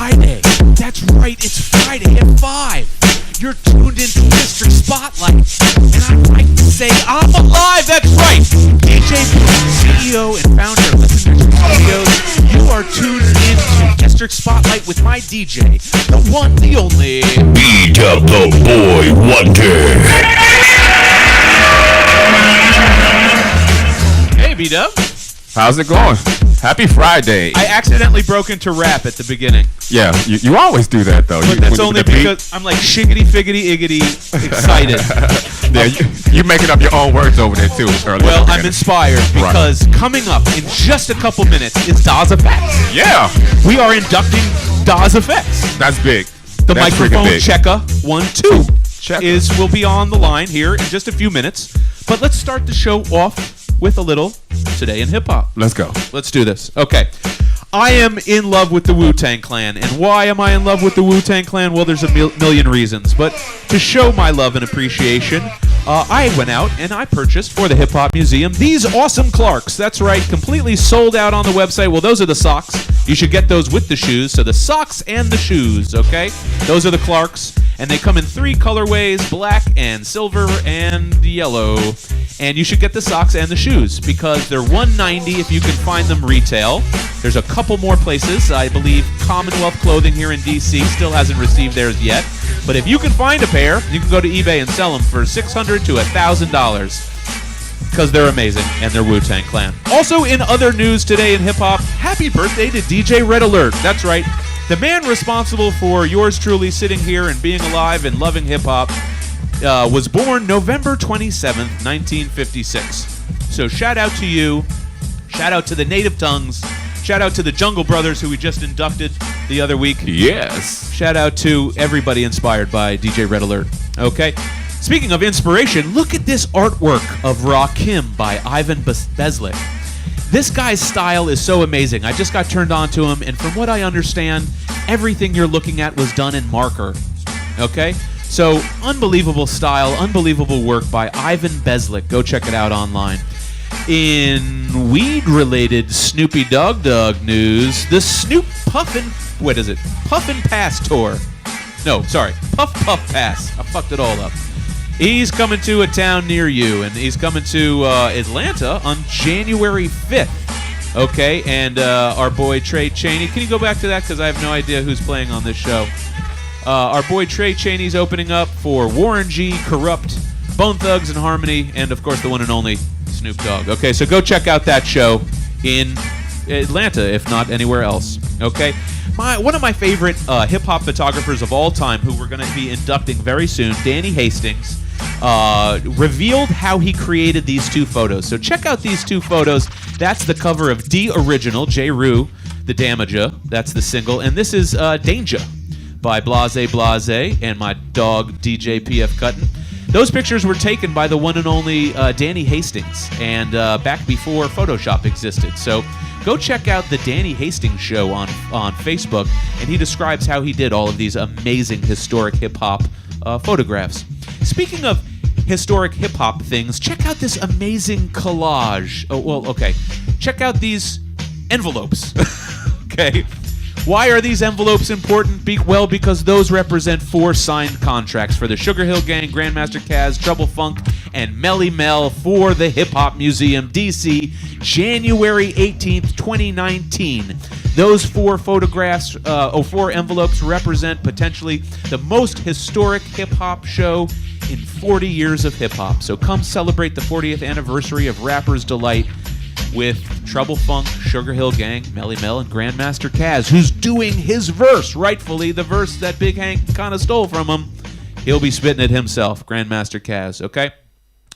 Friday. That's right, it's Friday at 5. You're tuned into District Spotlight. And I'd like to say I'm alive, that's right. DJ, CEO and founder of Listen District Studios, you are tuned into District Spotlight with my DJ, the one, the only... B-Dub the Boy Wonder. Hey, B-Dub. How's it going? Happy Friday. I accidentally broke into rap at the beginning. Yeah, you always do that, though. But that's only because I'm like shiggity, figgity, iggity excited. Yeah, you making up your own words over there, too. Well, I'm inspired because coming up in just a couple minutes is WLVS. Yeah. We are inducting WLVS. That's big. The microphone checker 1-2 will be on the line here in just a few minutes. But let's start the show off with a little Today in Hip Hop. Let's go. Let's do this. Okay. I am in love with the Wu-Tang Clan. And why am I in love with the Wu-Tang Clan? Well, there's a million reasons. But to show my love and appreciation, I went out and I purchased for the Hip Hop Museum these awesome Clarks. That's right, completely sold out on the website. Well, those are the socks. You should get those with the shoes. So the socks and the shoes, okay? Those are the Clarks. And they come in 3 colorways, black and silver and yellow. And you should get the socks and the shoes because they're $190 if you can find them retail. There's a couple more places. I believe Commonwealth Clothing here in D.C. still hasn't received theirs yet. But if you can find a pair, you can go to eBay and sell them for $600 to $1,000 because they're amazing and they're Wu-Tang Clan. Also in other news today in hip-hop, happy birthday to DJ Red Alert. That's right. The man responsible for yours truly sitting here and being alive and loving hip-hop was born November 27th, 1956. So shout out to you. Shout out to the Native Tongues. Shout out to the Jungle Brothers who we just inducted the other week. Yes. Shout out to everybody inspired by DJ Red Alert. Okay. Speaking of inspiration, look at this artwork of Rakim by Ivan Beslik. This guy's style is so amazing. I just got turned on to him, and from what I understand, everything you're looking at was done in marker. Okay? So, unbelievable style, unbelievable work by Ivan Beslik. Go check it out online. In weed-related Snoopy Dogg news, the Snoop Puffin' Pass tour. No, sorry, Puff Pass. I fucked it all up. He's coming to a town near you, and he's coming to Atlanta on January 5th. Okay, and our boy Trey Chaney. Can you go back to that? Because I have no idea who's playing on this show. Our boy Trey Chaney's opening up for Warren G, Corrupt, Bone Thugs and Harmony, and of course the one and only Snoop Dogg. Okay, so go check out that show in Atlanta, if not anywhere else. Okay, one of my favorite hip-hop photographers of all time, who we're going to be inducting very soon, Danny Hastings, revealed how he created these 2 photos. So check out these 2 photos. That's the cover of D Original, J. Rue, the Damager. That's the single. And this is Danger by Blase Blase and my dog DJ PF Cuttin. Those pictures were taken by the one and only Danny Hastings, and back before Photoshop existed. So go check out the Danny Hastings Show on Facebook, and he describes how he did all of these amazing historic hip-hop photographs. Speaking of historic hip-hop things, check out this amazing collage. Oh, well, okay. Check out these envelopes. Okay. Why are these envelopes important? Well, because those represent 4 signed contracts for the Sugar Hill Gang, Grandmaster Caz, Trouble Funk, and Melly Mel for the Hip Hop Museum, D.C., January 18th, 2019. Those 4 photographs, 4 envelopes represent potentially the most historic hip-hop show in 40 years of hip-hop. So come celebrate the 40th anniversary of Rapper's Delight with Trouble Funk, Sugar Hill Gang, Melly Mel, and Grandmaster Caz, who's doing his verse, rightfully the verse that Big Hank kind of stole from him. He'll be spitting it himself, Grandmaster Caz, okay?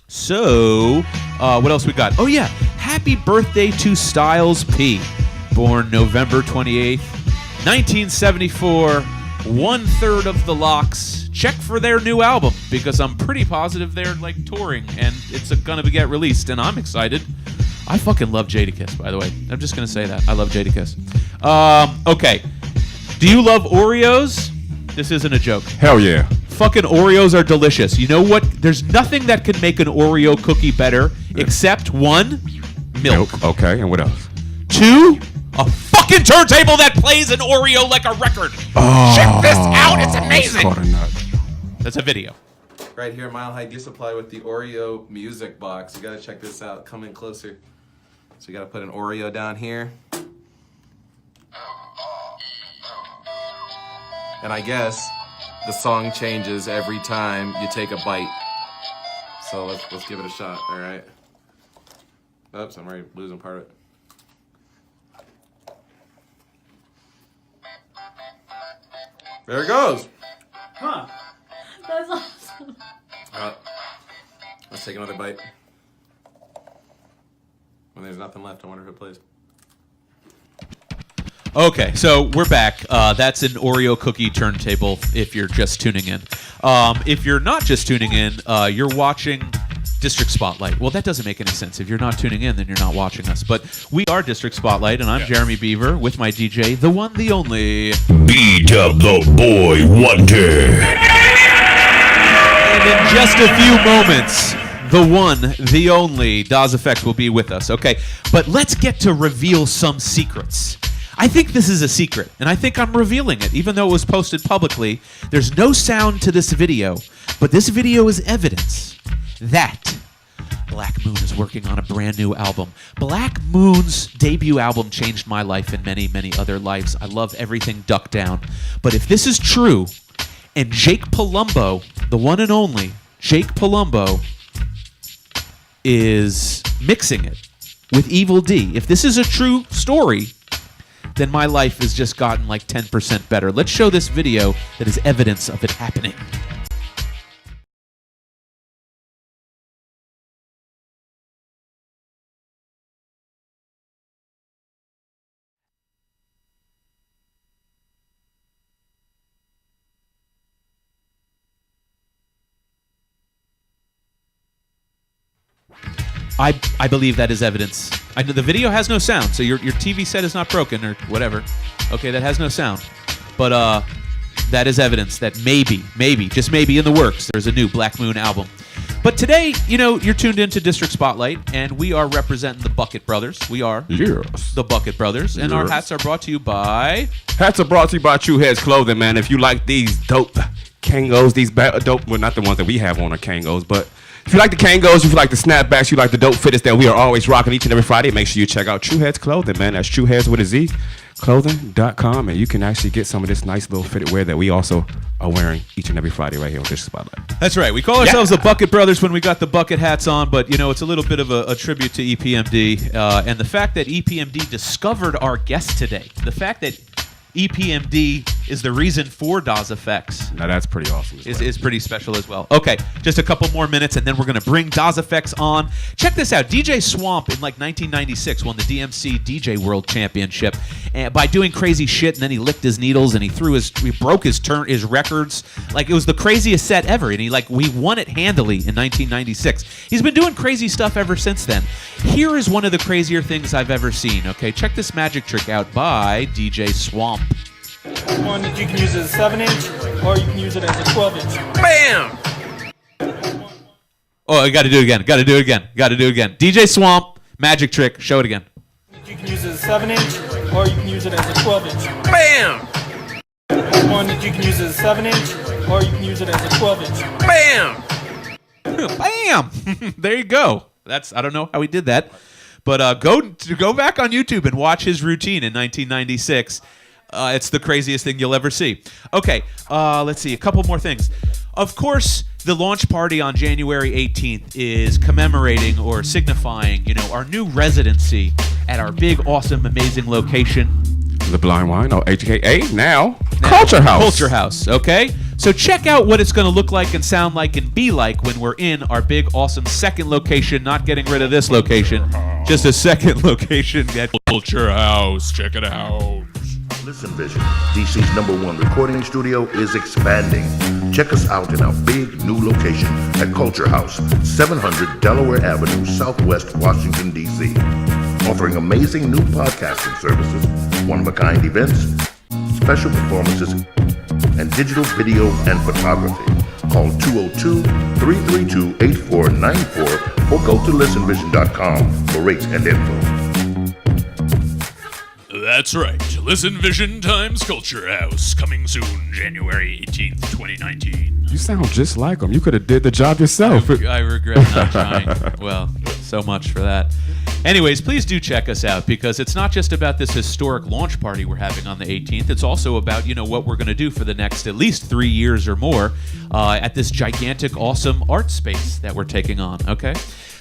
So, what else we got? Oh, yeah, happy birthday to Styles P, born November 28th, 1974, 1/3 of the Locks. Check for their new album, because I'm pretty positive they're, like, touring, and it's gonna get released, and I'm excited. I fucking love Jadakiss, by the way. I'm just going to say that. I love Jadakiss. Okay. Do you love Oreos? This isn't a joke. Hell yeah. Fucking Oreos are delicious. You know what? There's nothing that can make an Oreo cookie better except 1, milk. Okay, and what else? 2, a fucking fucking turntable that plays an Oreo like a record. Oh, Check this out. It's amazing. Caught a nut. That's a video. Right here, Mile High Gear Supply with the Oreo music box. You gotta check this out. Come in closer. So you gotta put an Oreo down here. And I guess the song changes every time you take a bite. So let's give it a shot, all right? Oops, I'm already losing part of it. There it goes. Huh. That's awesome. Let's take another bite. When there's nothing left, I wonder if it plays. Okay, so we're back. That's an Oreo cookie turntable if you're just tuning in. If you're not just tuning in, you're watching District Spotlight. Well, that doesn't make any sense. If you're not tuning in, then you're not watching us. But we are District Spotlight, and I'm Jeremy Beaver with my DJ, the one, the only... B-Dub the Boy Wonder. And in just a few moments, the one, the only, Daz Effect will be with us. Okay, but let's get to reveal some secrets. I think this is a secret, and I think I'm revealing it, even though it was posted publicly. There's no sound to this video, but this video is evidence that Black Moon is working on a brand new album. Black Moon's debut album changed my life and many, many other lives. I love everything Duck Down. But if this is true, and Jake Palumbo, the one and only Jake Palumbo, is mixing it with Evil D, if this is a true story, then my life has just gotten like 10% better. Let's show this video that is evidence of it happening. I believe that is evidence. I know the video has no sound, so your TV set is not broken or whatever. Okay, that has no sound. But that is evidence that maybe, just maybe in the works, there's a new Black Moon album. But today, you know, you're tuned into District Spotlight, and we are representing the Bucket Brothers. We are the Bucket Brothers, and our hats are brought to you by... Hats are brought to you by True Heads Clothing, man. If you like these dope Kangos, these dope... Well, not the ones that we have on our Kangos, but... If you like the Kangos, if you like the snapbacks, you like the dope fitteds that we are always rocking each and every Friday, make sure you check out True Heads Clothing, man. That's True Heads with a Z, clothing.com, and you can actually get some of this nice little fitted wear that we also are wearing each and every Friday right here on District Spotlight. That's right. We call ourselves the Bucket Brothers when we got the bucket hats on, but, you know, it's a little bit of a tribute to EPMD, and the fact that EPMD discovered our guest today, the fact that EPMD is the reason for Daz Effects. Now that's pretty awesome. Is pretty special as well. Okay, just a couple more minutes, and then we're going to bring Daz Effects on. Check this out. DJ Swamp in like 1996 won the DMC DJ World Championship by doing crazy shit, and then he licked his needles, and he broke his records. Like, it was the craziest set ever, and we won it handily in 1996. He's been doing crazy stuff ever since then. Here is one of the crazier things I've ever seen. Okay, check this magic trick out by DJ Swamp. One that you can use as a 7-inch, or you can use it as a 12-inch. Bam! Oh, I got to do it again. DJ Swamp, magic trick. Show it again. You can use it as a 7-inch, or you can use it as a 12-inch. Bam! One that you can use as a 7-inch, or you can use it as a 12-inch. Bam! Bam! There you go. I don't know how he did that, but go back on YouTube and watch his routine in 1996. It's the craziest thing you'll ever see. Okay, let's see. A couple more things. Of course, the launch party on January 18th is commemorating or signifying, you know, our new residency at our big, awesome, amazing location. The Blind Wine, AKA now Culture House. Culture House, okay? So check out what it's going to look like and sound like and be like when we're in our big, awesome second location, not getting rid of this location, just a second location at Culture House. Check it out. Listen Vision, DC's #1 recording studio, is expanding. Check us out in our big new location at Culture House, 700 Delaware Avenue, Southwest Washington, D.C. Offering amazing new podcasting services, one-of-a-kind events, special performances, and digital video and photography. Call 202-332-8494 or go to listenvision.com for rates and info. That's right. Listen Vision Times Culture House, coming soon, January 18th, 2019. You sound just like him. You could have did the job yourself. I regret not trying. Well, so much for that. Anyways, please do check us out, because it's not just about this historic launch party we're having on the 18th. It's also about, what we're going to do for the next at least 3 years or more at this gigantic, awesome art space that we're taking on, okay?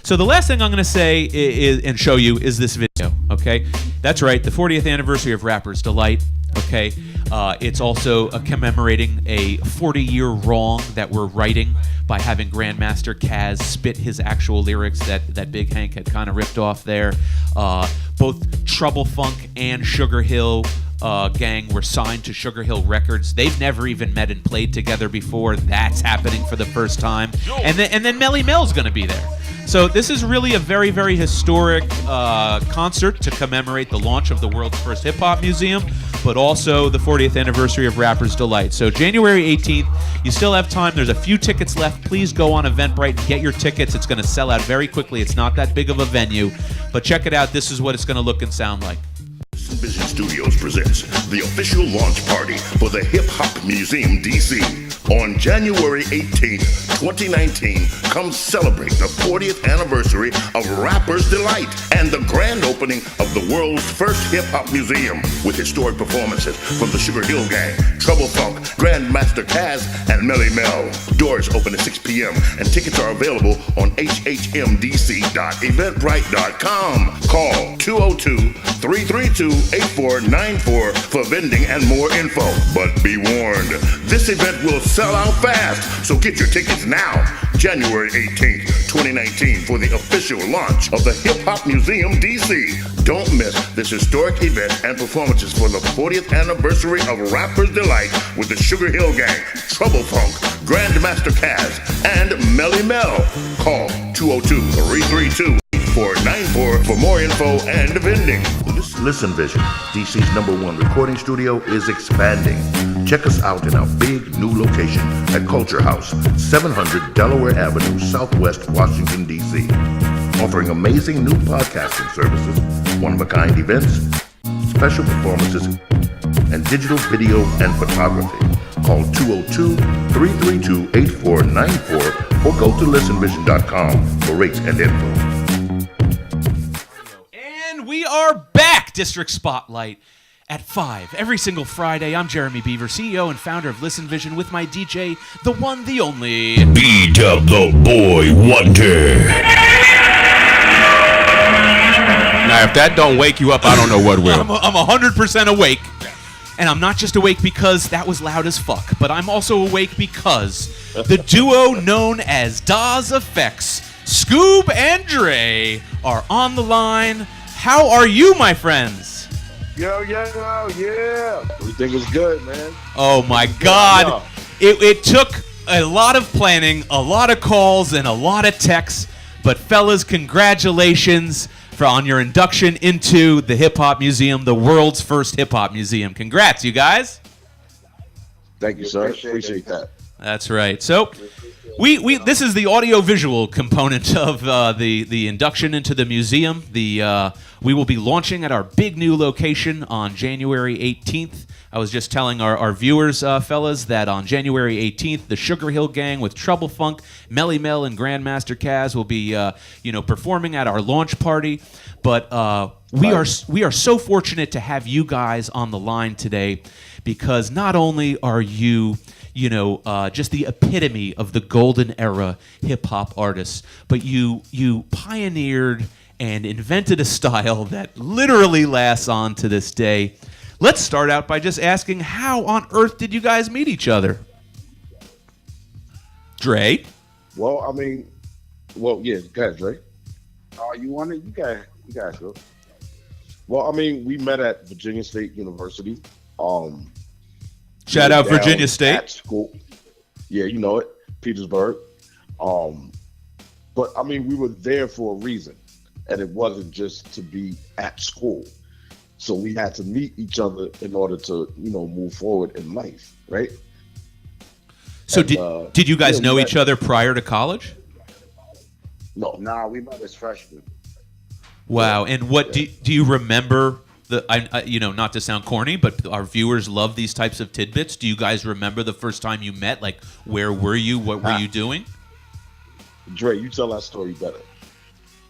So the last thing I'm going to say and show you is this video, okay? That's right, the 40th anniversary of Rapper's Delight, okay? It's also commemorating a 40-year wrong that we're righting by having Grandmaster Caz spit his actual lyrics that Big Hank had kind of ripped off there. Both Trouble Funk and Sugar Hill Gang were signed to Sugar Hill Records. They've never even met and played together before. That's happening for the first time. And then Melly Mel's going to be there. So this is really a very, very historic concert to commemorate the launch of the world's first hip-hop museum, but also the 40th anniversary of Rapper's Delight. So January 18th, you still have time. There's a few tickets left. Please go on Eventbrite and get your tickets. It's going to sell out very quickly. It's not that big of a venue, but check it out. This is what it's going to look and sound like. Vision Studios presents the official launch party for the Hip Hop Museum DC. On January 18th, 2019, come celebrate the 40th anniversary of Rapper's Delight and the grand opening of the world's first hip hop museum with historic performances from the Sugar Hill Gang, Trouble Funk, Grandmaster Caz, and Melly Mel. Doors open at 6 p.m. and tickets are available on hhmdc.eventbrite.com. Call 202-332-8494 for vending and more info. But be warned, this event will sell out fast, so get your tickets now. January 18th, 2019 for the official launch of the Hip Hop Museum DC. Don't miss this historic event and performances for the 40th anniversary of Rapper's Delight with the Sugar Hill Gang, Trouble Funk, Grandmaster Caz, and Melly Mel. Call 202-332-8494 for more info and vending. Listen Vision, DC's #1 recording studio, is expanding. Check us out in our big new location at Culture House, 700 Delaware Avenue, Southwest Washington, D.C. Offering amazing new podcasting services, one-of-a-kind events, special performances, and digital video and photography. Call 202-332-8494 or go to listenvision.com for rates and info. We are back, District Spotlight, at 5 every single Friday. I'm Jeremy Beaver, CEO and founder of Listen Vision, with my DJ, the one, the only B-Dub the Boy Wonder. Now, if that don't wake you up, I don't know what will. I'm 100% awake. And I'm not just awake because that was loud as fuck, but I'm also awake because the duo known as WLVS, Scoob and Dre, are on the line. How are you, my friends? Yo, yeah. Everything is good, man. Oh, my God. It took a lot of planning, a lot of calls, and a lot of texts. But, fellas, congratulations on your induction into the Hip Hop Museum, the world's first hip hop museum. Congrats, you guys. Thank you, sir. Appreciate that. That's right. So, this is the audio-visual component of the induction into the museum. We will be launching at our big new location on January 18th. I was just telling our viewers, fellas, that on January 18th, the Sugar Hill Gang with Trouble Funk, Melly Mel, and Grandmaster Caz will be, performing at our launch party. But we are so fortunate to have you guys on the line today, because not only are you just the epitome of the golden era hip-hop artists, but you pioneered and invented a style that literally lasts on to this day. Let's start out by just asking, how on earth did you guys meet each other? Dre? Well, yeah, go ahead, Dre. You want it? You guys go. Well, we met at Virginia State University. Shout out Virginia State. At school. Yeah, you know it. Petersburg. But we were there for a reason. And it wasn't just to be at school. So we had to meet each other in order to, move forward in life, right? So did you guys know each other prior to college? No. Nah, we met as freshmen. Wow. And what do you remember not to sound corny, but our viewers love these types of tidbits. Do you guys remember the first time you met? Like, where were you? What were you doing? Dre, you tell that story better.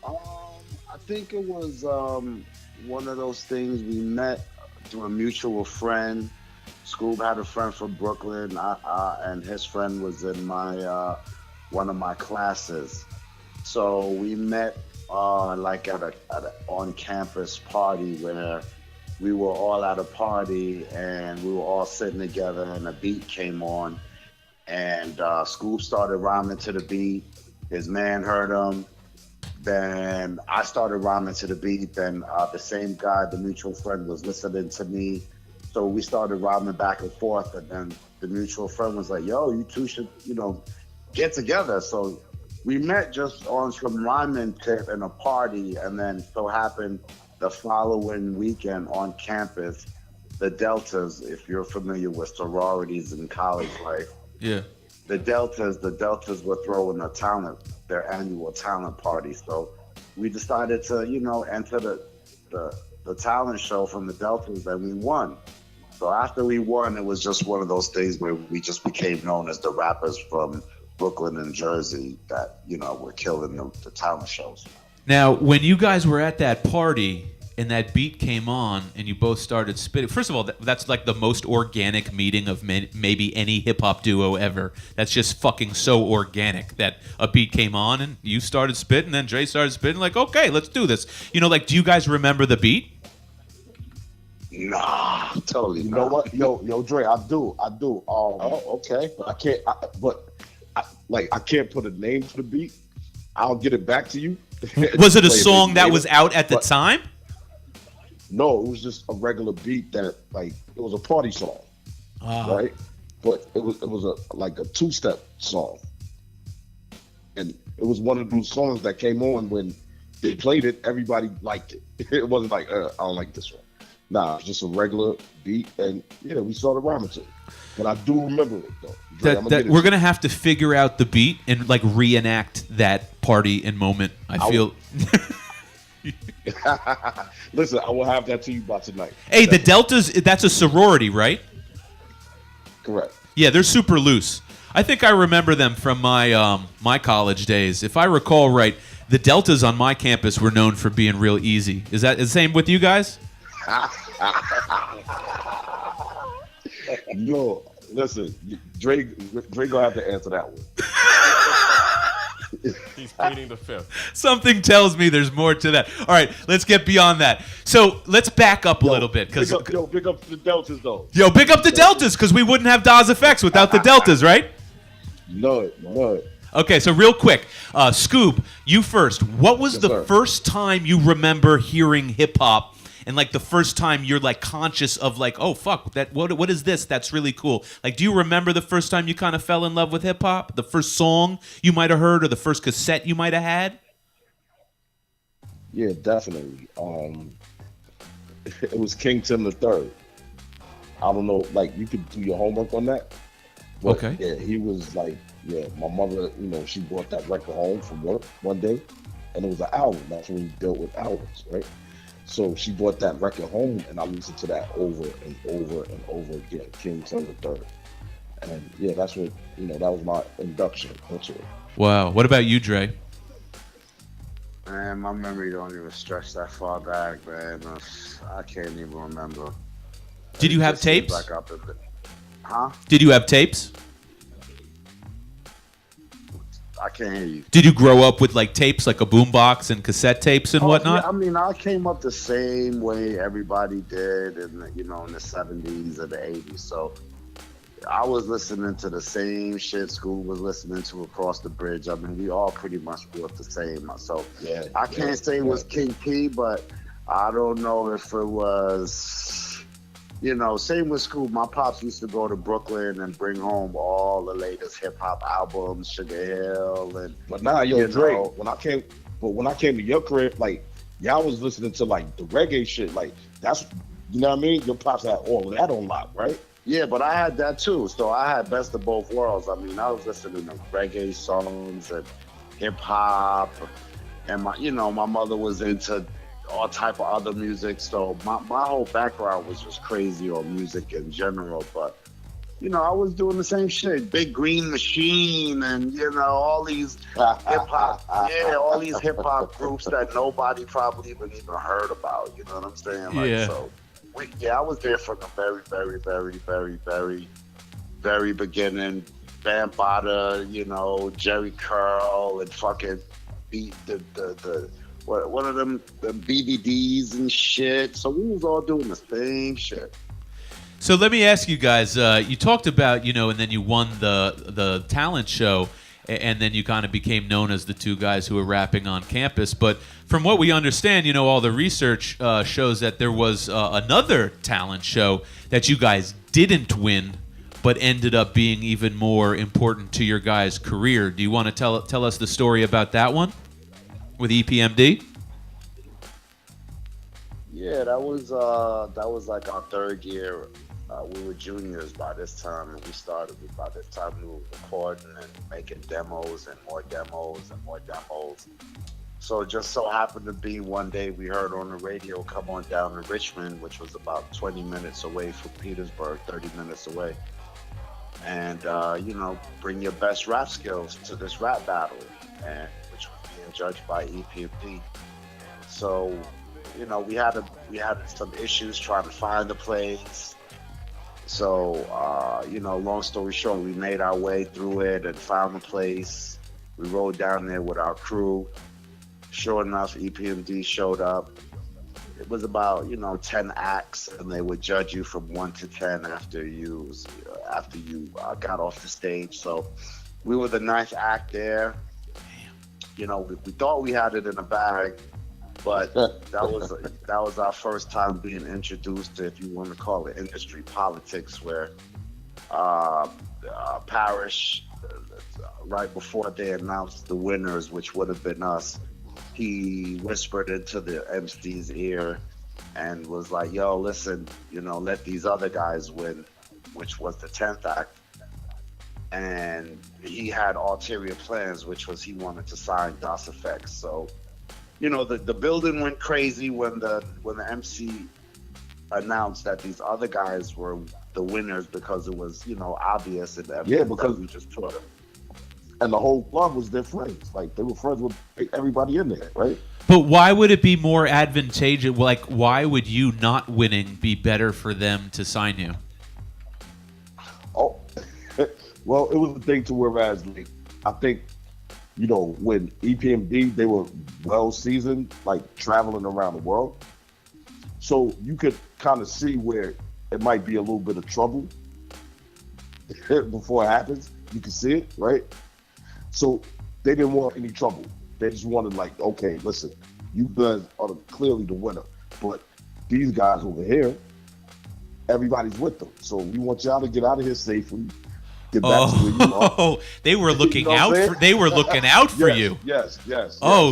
I think it was one of those things we met through a mutual friend. Scoob had a friend from Brooklyn, and his friend was in my one of my classes. So we met like at a on-campus party where we were all at a party and we were all sitting together and a beat came on, and Scoob started rhyming to the beat. His man heard him. Then I started rhyming to the beat. Then the same guy, the mutual friend, was listening to me. So we started rhyming back and forth. And then the mutual friend was like, yo, you two should, get together. So we met just on some rhyming tip in a party. And then so happened the following weekend on campus, the Deltas, if you're familiar with sororities in college life. Yeah. The Deltas were throwing their annual talent party. So we decided to, enter the talent show from the Deltas, and we won. So after we won, it was just one of those days where we just became known as the rappers from Brooklyn and Jersey that, were killing the talent shows. Now, when you guys were at that party and that beat came on and you both started spitting, first of all, that's like the most organic meeting of maybe any hip-hop duo ever. That's just fucking so organic that a beat came on and you started spitting, then Dre started spitting, like, okay, let's do this. Do you guys remember the beat? Nah, totally. You know what? Yo, Dre, I do. Okay. But I can't put a name to the beat. I'll get it back to you. Was it a song that was out at the time? No, it was just a regular beat that, it was a party song, right? But it was a two-step song, and it was one of those songs that came on when they played it. Everybody liked it. It wasn't like I don't like this one. Nah, it was just a regular beat, and we started rhyming to it. But I do remember it though. Dre, we're gonna have to figure out the beat and reenact that party and moment. I feel. Listen, I will have that to you by tonight. Hey, the Deltas, that's a sorority, right? Correct. Yeah, they're super loose. I think I remember them from my my college days. If I recall right, the Deltas on my campus were known for being real easy. Is that the same with you guys? No, listen, Dre gonna have to answer that one. He's pleading the fifth. Something tells me there's more to that. All right, let's get beyond that. So let's back up a little bit. Pick up the Deltas, though. Yo, pick up the Deltas, because we wouldn't have WLVS without the Deltas, right? No. Okay, so real quick, Scoob, you first. What was the first time you remember hearing hip-hop? And the first time you're conscious of oh fuck, that what is this? That's really cool. Do you remember the first time you kind of fell in love with hip hop? The first song you might have heard, or the first cassette you might have had? Yeah, definitely. It was King Tim the Third. I don't know, you could do your homework on that. But, okay. Yeah, he was my mother, she brought that record home from work one day, and it was an album. That's when we dealt with albums, right? So she brought that record home, and I listened to that over and over and over again, King Tim the Third. And yeah, that's what, that was my induction into it. Wow. What about you, Dre? Man, my memory don't even stretch that far back, man. I can't even remember. Did you have tapes? Huh? Did you have tapes? I can't hear you. Did you grow up with tapes, a boombox and cassette tapes and whatnot? Yeah, I mean, I came up the same way everybody did in the 70s and the 80s. So I was listening to the same shit School was listening to across the bridge. I mean, we all pretty much grew up the same. So I can't say it was King P, but I don't know if it was... same with School. My pops used to go to Brooklyn and bring home all the latest hip hop albums, Sugar Hill, and. But now, Dre, when I came to your crib, y'all was listening to the reggae shit, that's, you know what I mean? Your pops had all of that on lock, right? Yeah, but I had that too. So I had best of both worlds. I mean, I was listening to reggae songs and hip hop, and my mother was into all type of other music. So my whole background was just crazy on music in general. But I was doing the same shit. Big Green Machine and all these hip hop, all these hip hop groups that nobody probably even heard about. You know what I'm saying? Yeah. So I was there from the very, very, very, very, very, very beginning. Bambaataa, Jerry Curl, and fucking beat one of them the BVDs and shit. So we was all doing the same shit. So let me ask you guys. You talked about and then you won the talent show, and then you kind of became known as the two guys who were rapping on campus. But from what we understand, all the research shows that there was another talent show that you guys didn't win, but ended up being even more important to your guys' career. Do you want to tell us the story about that one with EPMD? Yeah, that was like our third year. We were juniors by this time, and by this time we were recording and making demos and more demos and more demos. So it just so happened to be one day we heard on the radio, come on down to Richmond, which was about 20 minutes away from Petersburg, 30 minutes away. And, bring your best rap skills to this rap battle, which was being judged by EPMD. So, we had some issues trying to find the place. So, long story short, we made our way through it and found the place. We rode down there with our crew. Sure enough, EPMD showed up. It was about 10 acts, and they would judge you from 1 to 10 after you got off the stage. So we were the 9th act there. We thought we had it in the bag, but that was our first time being introduced to, if you want to call it, industry politics, where Parrish, right before they announced the winners, which would have been us, he whispered into the MC's ear and was like, yo, listen, let these other guys win, which was the 10th act. And he had ulterior plans, which was he wanted to sign Das EFX. So, the building went crazy when the MC announced that these other guys were the winners, because it was, obvious and evident because we just taught them. And the whole club was their friends. Like, they were friends with everybody in there, right? But why would it be more advantageous? Like, why would you not winning be better for them to sign you? Oh, well, it was a thing to whereas, I think, when EPMD, they were well seasoned, like traveling around the world. So you could kind of see where it might be a little bit of trouble before it happens. You can see it, right? So they didn't want any trouble. They just wanted, okay, listen, you guys are clearly the winner, but these guys over here, everybody's with them. So we want y'all to get out of here safely. Get back to where you are. They were looking out for. They were looking out for you. Yes.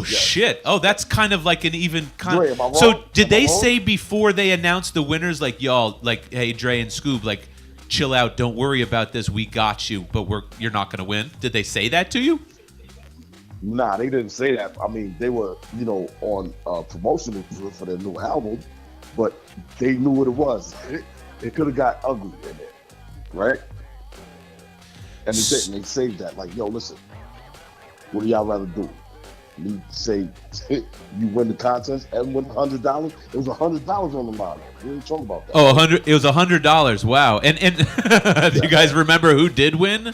Shit! Oh, that's kind of like an even kind. Dre, am I wrong? So did they wrong? say before they announced the winners, like, y'all, like, hey, Dre and Scoob, like, chill out, don't worry about this, we got you, but you're not gonna win? Did they say that to you? Nah, they didn't say that. I mean, they were, on promotional tour for their new album, but they knew what it was. It could have got ugly in there, right? And they saved that. Like, yo, listen, what do y'all rather do? Me say you win the contest and win $100? It was $100 on the line. We didn't talk about that. Oh, $100. It was $100. Wow. And do you guys remember who did win?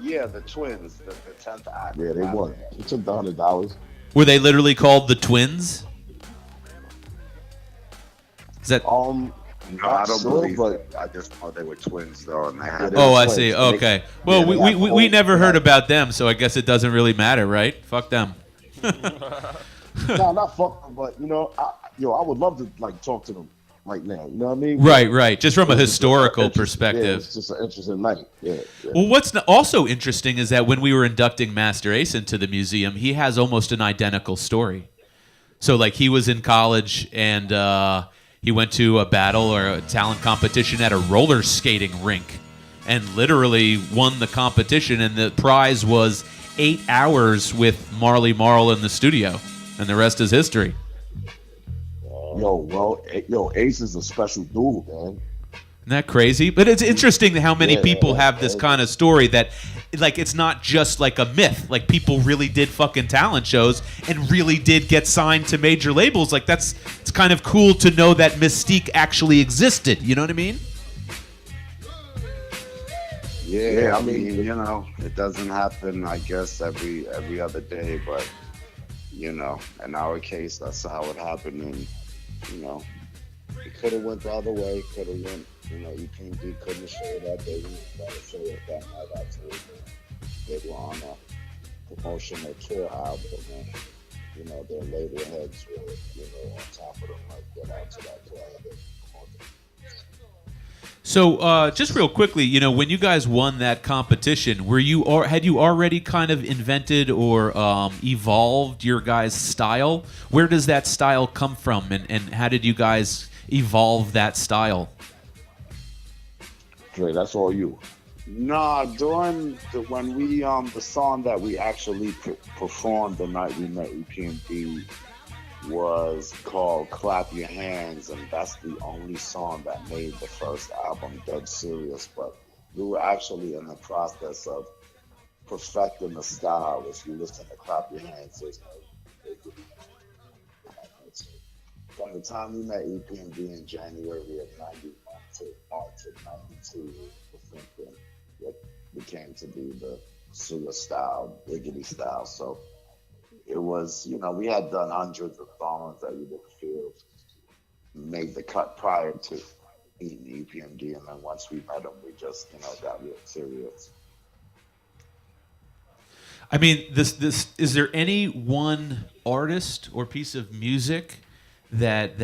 Yeah, the Twins, the 10th act. Yeah, they won. They took the $100. Were they literally called the Twins? Is that? No, I don't believe it. I just thought they were twins, though. And they had I see. Okay. Well, we never heard about them, so I guess it doesn't really matter, right? Fuck them. No, not fuck them, but I would love to talk to them right now. You know what I mean? Right. Just from a historical perspective. Yeah, it's just an interesting night. Yeah. Well, what's also interesting is that when we were inducting Master Ace into the museum, he has almost an identical story. So, he was in college and he went to a battle or a talent competition at a roller skating rink and literally won the competition, and the prize was 8 hours with Marley Marl in the studio, and the rest is history. Ace is a special dude, man. Isn't that crazy? But it's interesting how many people have this yeah. kind of story that, like, it's not just like a myth. Like, people really did fucking talent shows and really did get signed to major labels. Like, it's kind of cool to know that mystique actually existed. You know what I mean? Yeah, I mean, you know, it doesn't happen, I guess, every other day, but, you know, in our case, that's how it happened, and, you know, it could have went the other way, could have went, you know, EPMD couldn't show that, they didn't try to show it that night, actually. They were on a promotional tour album, and, you know, their label heads were, you know, on top of them, like, get out to that club and promote them. So, just real quickly, you know, when you guys won that competition, had you already kind of invented or evolved your guys' style? Where does that style come from, and how did you guys evolve that style? Dre, that's all you. Nah, when we the song that we actually performed the night we met EPMD was called Clap Your Hands, and that's the only song that made the first album Dead Serious. But we were actually in the process of perfecting the style. If you listen to Clap Your Hands, from the time we met EPMD in January of 91 to March of 92, we thinking what became to be the Suya style, Diggity style. So it was, you know, we had done hundreds of songs that we didn't feel made the cut prior to meeting EPMD, and then once we met them, we just, you know, got real serious. I mean, this is there any one artist or piece of music that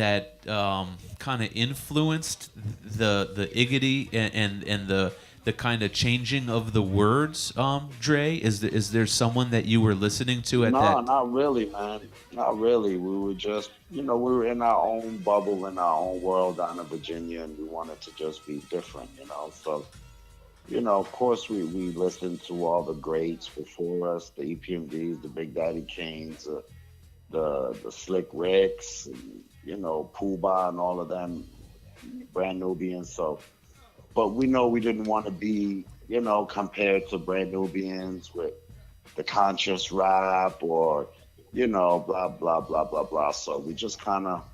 kind of influenced the Iggity and the kind of changing of the words, Dre? Is there someone that you were listening to at that? No, not really, man. Not really. We were just, you know, we were in our own bubble, in our own world down in Virginia, and we wanted to just be different, you know. So, you know, of course, we listened to all the greats before us, the EPMDs, the Big Daddy Kanes, the Slick Ricks, and, you know, Pooh Bah and all of them, Brand Nubians. So, but we know we didn't want to be, you know, compared to Brand Nubians with the conscious rap or, you know, blah, blah, blah, blah, blah. So we just kind of,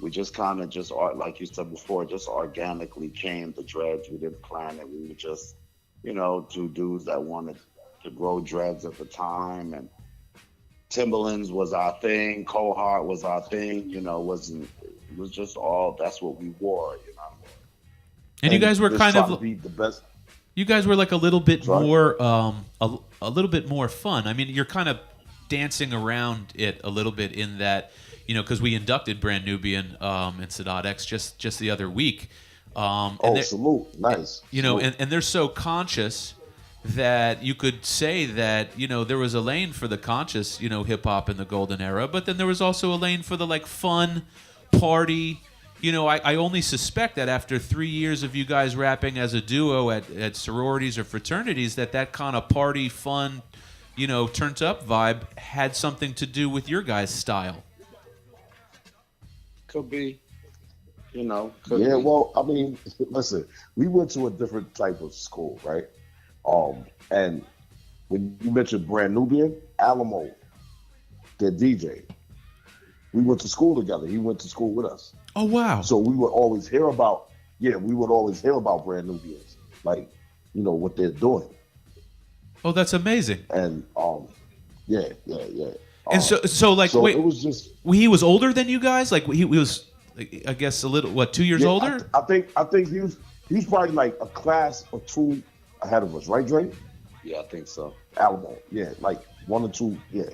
like you said before, just organically came to dreads. We didn't plan it. We were just, you know, two dudes that wanted to grow dreads at the time. And Timberlands was our thing. Cohart was our thing. You know, it was just all, that's what we wore, you know. And you guys were kind of be the best. You guys were like a little bit more a little bit more fun. I mean, you're kind of dancing around it a little bit in that, you know, because we inducted Brand Nubian and Sadat X just the other week. Salute. Nice. You know, and they're so conscious that you could say that, you know, there was a lane for the conscious, you know, hip hop in the golden era, but then there was also a lane for the like fun party. You know, I only suspect that after 3 years of you guys rapping as a duo at sororities or fraternities, that kind of party, fun, you know, turned up vibe had something to do with your guys' style. Could be, you know. Yeah, well, I mean, listen, we went to a different type of school, right? And when you mentioned Brand Nubian, Alamo, their DJ, we went to school together. He went to school with us. Oh, wow. So we would always hear about Brand Nubians, like, you know, what they're doing. Oh, that's amazing. And yeah. And so like, so wait, it was just, he was older than you guys? Like he was, I guess, a little, what, 2 years older? I think he was probably like a class or two ahead of us, right, Dre? Yeah, I think so. Alamo, yeah, like 1 or 2, yeah.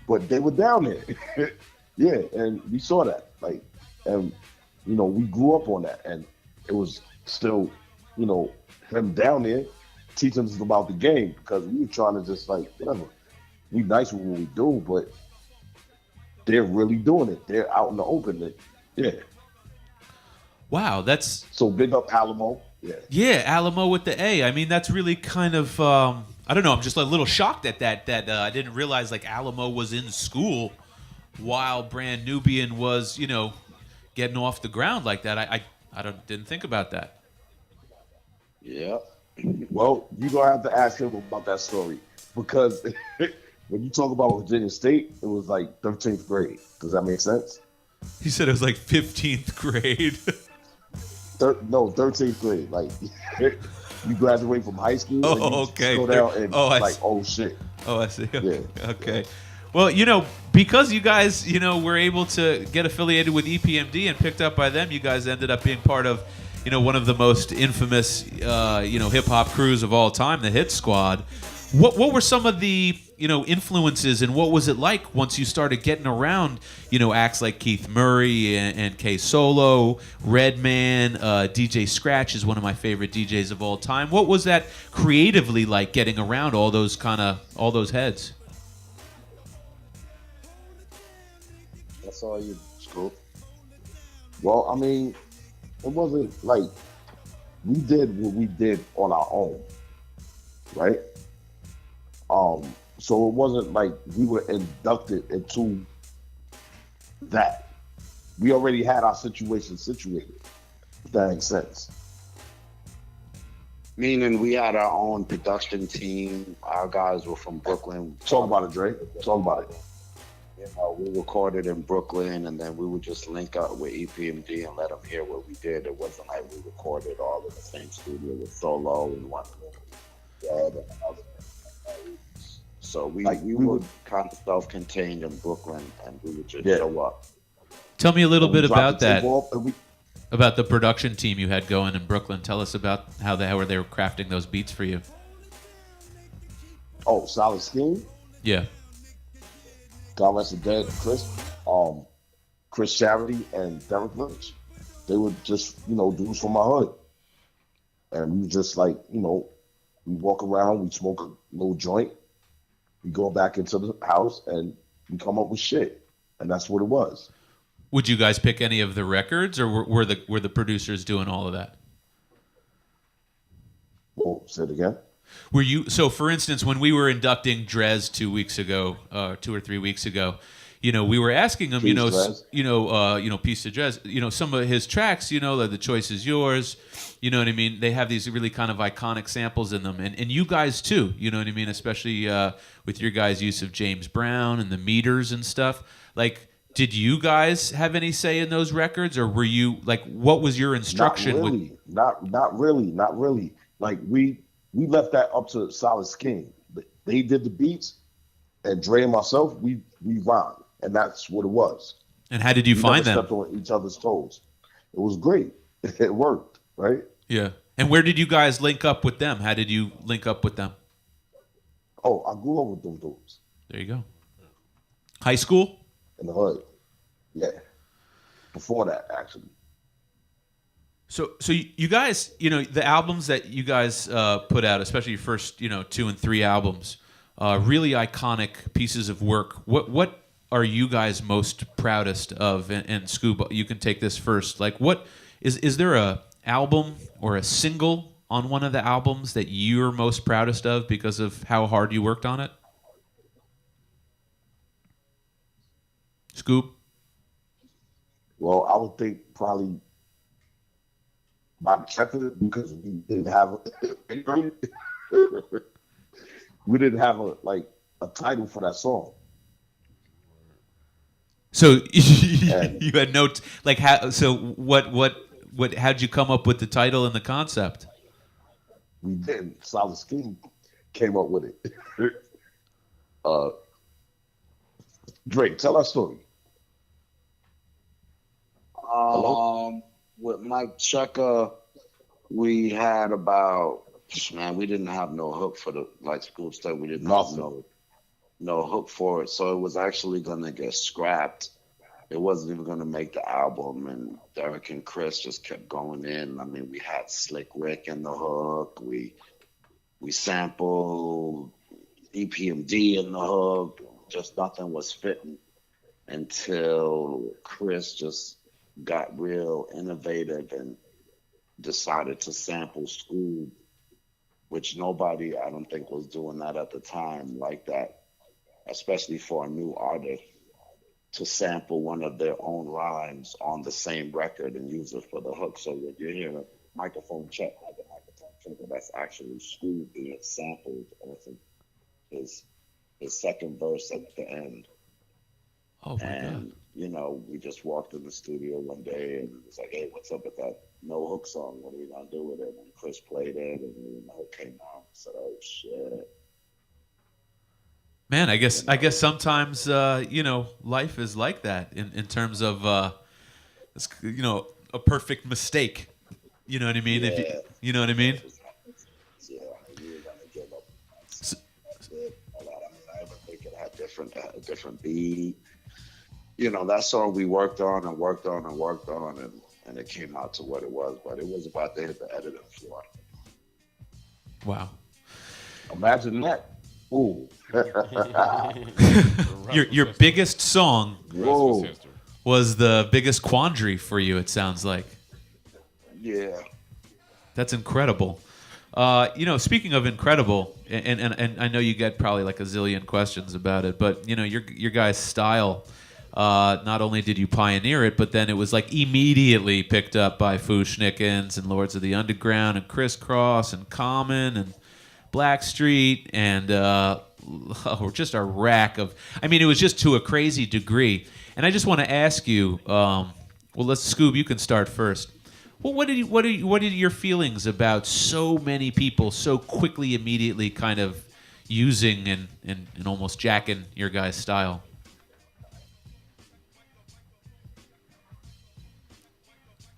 But they were down there, yeah, and we saw that, like, and you know, we grew up on that, and it was still, you know, him down there teaching us about the game, because we were trying to just like, whatever, we nice with what we do, but they're really doing it. They're out in the open. Yeah. Wow, that's so big up Alamo. Yeah. Yeah, Alamo with the A. I mean, that's really kind of I don't know. I'm just a little shocked at that. I didn't realize like Alamo was in school while Brand Nubian was, getting off the ground like that. Didn't think about that. Yeah. Well, you're gonna have to ask him about that story because when you talk about Virginia State, it was like 13th grade. Does that make sense? He said it was like 15th grade. No, 13th grade. Like you graduate from high school. And you okay. Go down and I see. Oh shit. Oh, I see. Yeah. Okay. Well, because you guys, were able to get affiliated with EPMD and picked up by them, you guys ended up being part of, one of the most infamous, hip hop crews of all time, the Hit Squad. What were some of the, influences, and what was it like once you started getting around, acts like Keith Murray and K Solo, Redman, DJ Scratch is one of my favorite DJs of all time. What was that creatively like, getting around all those heads? That's all you, Scoop. Well, I mean, it wasn't like we did what we did on our own, right? So it wasn't like we were inducted into that. We already had our situation situated, if that makes sense. Meaning we had our own production team. Our guys were from Brooklyn. Talk about it, Dre. Talk about it. We recorded in Brooklyn, and then we would just link up with EPMD and let them hear what we did. It wasn't like we recorded all in the same studio with Solo and one. So we were kind of self-contained in Brooklyn, and we would just show up. Tell me a little bit about that. About the production team you had going in Brooklyn. Tell us about how they were crafting those beats for you. Oh, Solid Scheme? Yeah. God rest the dead, Chris Charity and Derek Lynch. They would just, dudes from my hood. And we just like, we walk around, we smoke a little joint, we go back into the house and we come up with shit. And that's what it was. Would you guys pick any of the records, or were the producers doing all of that? Well, say it again. So for instance, when we were inducting Drez 2 or 3 weeks ago, we were asking him, Piece to Drez, some of his tracks, The Choice Is Yours, you know what I mean? They have these really kind of iconic samples in them, and you guys too, you know what I mean? Especially with your guys' use of James Brown and the meters and stuff. Like, did you guys have any say in those records, or were you like, what was your instruction? Not really. Like we left that up to Solid Scheme. They did the beats, and Dre and myself, we rhymed, and that's what it was. And how did you find them? Stepped on each other's toes. It was great. It worked, right? Yeah. And where did you guys link up with them? How did you link up with them? Oh, I grew up with them dudes. There you go. High school? In the hood. Yeah. Before that, actually. So you guys, the albums that you guys put out, especially your first, 2 and 3 albums, really iconic pieces of work. What are you guys most proudest of? And Scuba, you can take this first. Like, what is there a album or a single on one of the albums that you're most proudest of because of how hard you worked on it? Scoop? Well, I would think probably Bobby Kepler, because we didn't have a title for that song. So you had no how'd you come up with the title and the concept? We didn't. Solid Scheme came up with it. Drake, tell our story. With Mike Checker, we had we didn't have no hook for the, like Scoop said, we didn't have no hook for it. So it was actually going to get scrapped. It wasn't even going to make the album. And Derek and Chris just kept going in. I mean, we had Slick Rick in the hook. We sampled EPMD in the hook. Just nothing was fitting until Chris just got real innovative and decided to sample Scoob, which nobody, I don't think, was doing that at the time like that, especially for a new artist. to sample one of their own rhymes on the same record and use it for the hook. So when you hear a microphone check, like a microphone check, that's actually Screw being sampled off of his second verse at the end. Oh my God. You know, we just walked in the studio one day and it was like, hey, what's up with that no hook song? What are we gonna do with it? And Chris played it and the hook came out. I said, oh shit. Man, I guess sometimes life is like that in terms of a perfect mistake. You know what I mean? Yeah. If you know what I mean? Yeah, we were gonna give up. I would think it had a different beat. You know, that song we worked on and worked on and worked on, and it came out to what it was. But it was about to hit the editing floor. Wow. Imagine that. Ooh. Your biggest song Whoa. was the biggest quandary for you, it sounds like. Yeah. That's incredible. Speaking of incredible, and I know you get probably like a zillion questions about it, but your guys' style, not only did you pioneer it, but then it was like immediately picked up by Fushnikins and Lords of the Underground and Crisscross and Common and Blackstreet and just a rack of. I mean, it was just to a crazy degree. And I just want to ask you. Scoob, you can start first. Well, what are your feelings about so many people so quickly, immediately, kind of using and almost jacking your guys' style?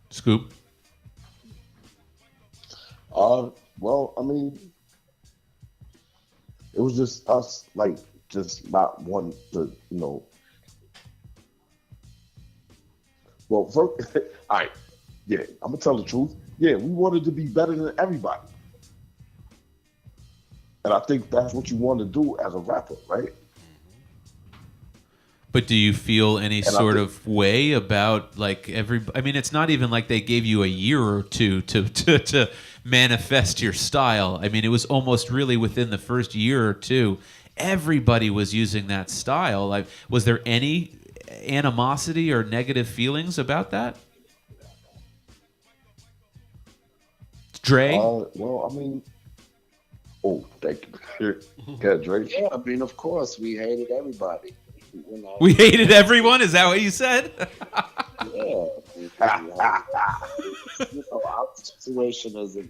Scoop. Well, I mean, it was just us, like, just not wanting to, Well, first, all right, yeah, I'm gonna tell the truth. Yeah, we wanted to be better than everybody, and I think that's what you want to do as a rapper, right? But do you feel any sort of way about like I mean, it's not even like they gave you a year or two to manifest your style. I mean, it was almost really within the first year or two, everybody was using that style. Like, was there any animosity or negative feelings about that? Dre? Well, I mean, thank you. Yeah, Dre. Yeah, I mean, of course, we hated everybody. We hated everyone? Is that what you said? Yeah. Our situation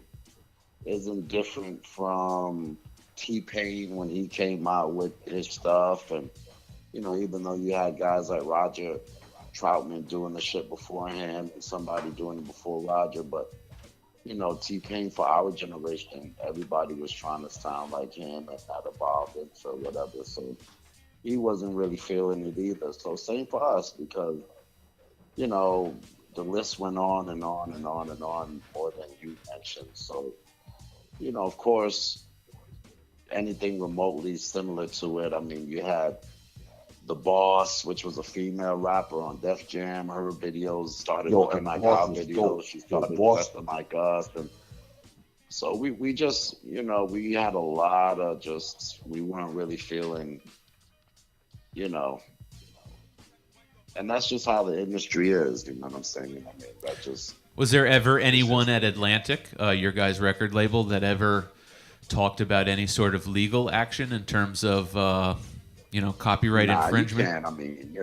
isn't different from T-Pain when he came out with his stuff. And, even though you had guys like Roger Troutman doing the shit beforehand and somebody doing it before Roger, but, T-Pain for our generation, everybody was trying to sound like him and not evolve it or whatever. So he wasn't really feeling it either. So same for us because, the list went on and on and on and on more than you mentioned. So, of course, anything remotely similar to it. I mean, you had The Boss, which was a female rapper on Def Jam. Her videos started looking like our videos. She started dressing like us. And so we just, we had a lot of we weren't really feeling, and that's just how the industry is. You know what I'm saying? I mean, that just. Was there ever anyone at Atlantic, your guys' record label, that ever talked about any sort of legal action in terms of, copyright infringement? You can't. I mean,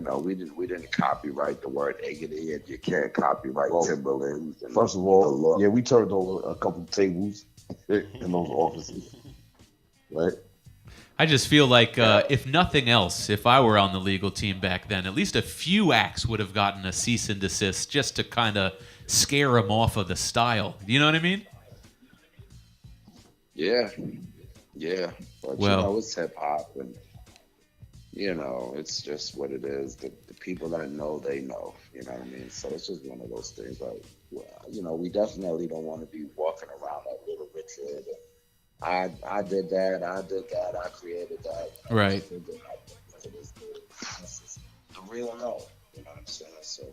we didn't copyright the word Eggity, and you can't copyright Timberland. First of all, we turned over a couple tables in those offices, right? I just feel like, if nothing else, if I were on the legal team back then, at least a few acts would have gotten a cease and desist just to kind of scare them off of the style. You know what I mean? Yeah. But, it's hip-hop, and, it's just what it is. The people that know, they know. You know what I mean? So it's just one of those things. Like, we definitely don't want to be walking around like Little Richard. I did that. I created that. Right. This is the real no. You know what I'm saying? So.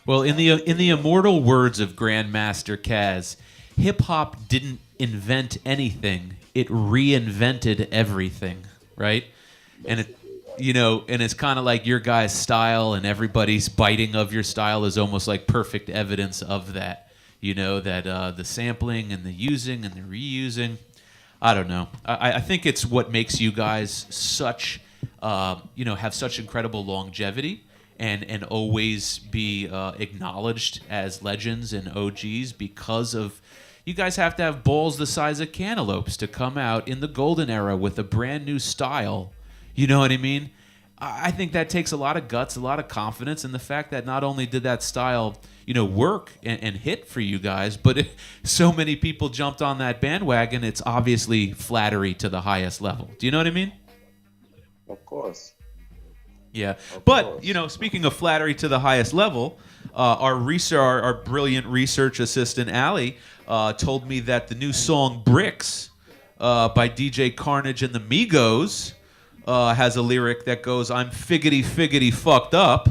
Well, in the immortal words of Grandmaster Caz, hip hop didn't invent anything; it reinvented everything. Right? And you know, and it's kind of like your guys' style, and everybody's biting of your style is almost like perfect evidence of that. You know, that the sampling and the using and the reusing. I don't know. I think it's what makes you guys such, you know, have such incredible longevity and always be acknowledged as legends and OGs because of. You guys have to have balls the size of cantaloupes to come out in the golden era with a brand new style. You know what I mean? I think that takes a lot of guts, a lot of confidence, and the fact that not only did that style, you know, work and hit for you guys, but so many people jumped on that bandwagon, it's obviously flattery to the highest level. Do you know what I mean? Of course. Yeah, Of but course. you know, speaking of flattery to the highest level, our brilliant research assistant Allie told me that the new song "Bricks" by DJ Carnage and the Migos has a lyric that goes, "I'm figgity fucked up,"